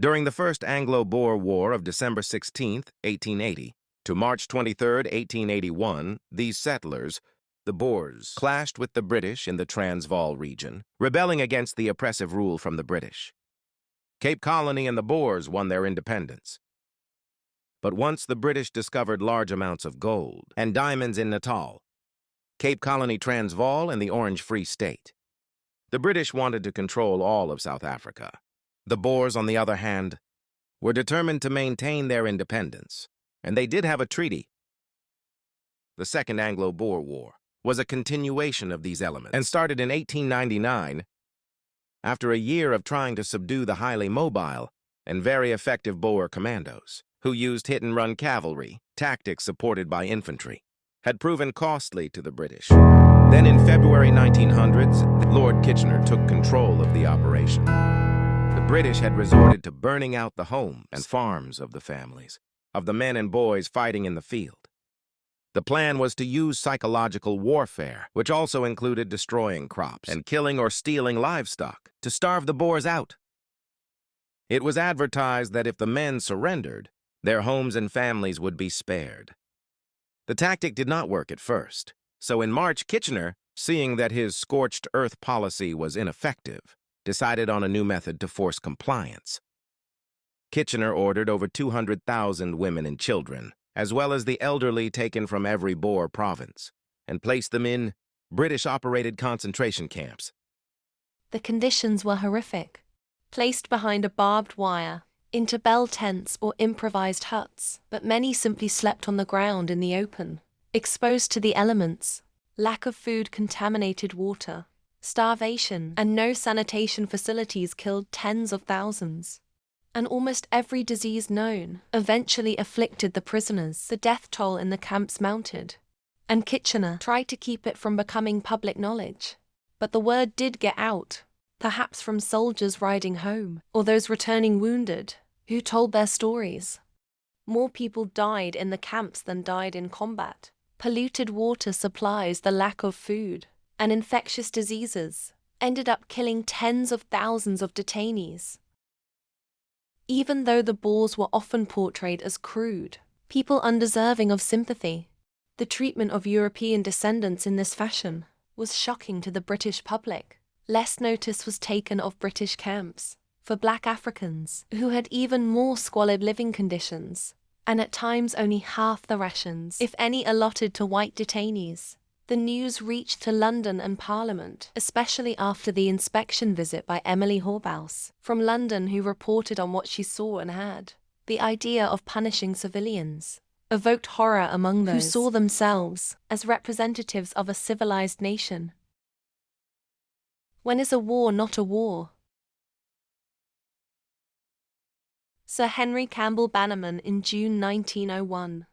During the First Anglo-Boer War of December 16, 1880, to March 23, 1881, these settlers, the Boers, clashed with the British in the Transvaal region, rebelling against the oppressive rule from the British. Cape Colony and the Boers won their independence. But once the British discovered large amounts of gold and diamonds in Natal, Cape Colony, Transvaal, and the Orange Free State, the British wanted to control all of South Africa. The Boers, on the other hand, were determined to maintain their independence, and they did have a treaty. The Second Anglo-Boer War was a continuation of these elements and started in 1899 after a year of trying to subdue the highly mobile and very effective Boer commandos, who used hit-and-run cavalry, tactics supported by infantry, had proven costly to the British. Then in February 1900s, Lord Kitchener took control of the operation. The British had resorted to burning out the homes and farms of the families, of the men and boys fighting in the field. The plan was to use psychological warfare, which also included destroying crops and killing or stealing livestock, to starve the Boers out. It was advertised that if the men surrendered, their homes and families would be spared. The tactic did not work at first, so in March, Kitchener, seeing that his scorched earth policy was ineffective, decided on a new method to force compliance. Kitchener ordered over 200,000 women and children, as well as the elderly taken from every Boer province, and placed them in British-operated concentration camps. The conditions were horrific. Placed behind a barbed wire, into bell tents or improvised huts, but many simply slept on the ground in the open, exposed to the elements, lack of food, contaminated water, starvation, and no sanitation facilities killed tens of thousands. And almost every disease known eventually afflicted the prisoners. The death toll in the camps mounted, and Kitchener tried to keep it from becoming public knowledge. But the word did get out, perhaps from soldiers riding home, or those returning wounded, who told their stories. More people died in the camps than died in combat. Polluted water supplies, the lack of food, and infectious diseases ended up killing tens of thousands of detainees. Even though the Boers were often portrayed as crude, people undeserving of sympathy, the treatment of European descendants in this fashion was shocking to the British public. Less notice was taken of British camps for Black Africans, who had even more squalid living conditions, and at times only half the rations, if any, allotted to white detainees. The news reached to London and Parliament, especially after the inspection visit by Emily Horbaus from London, who reported on what she saw and heard. The idea of punishing civilians evoked horror among those who saw themselves as representatives of a civilized nation. When is a war not a war? Sir Henry Campbell Bannerman in June 1901.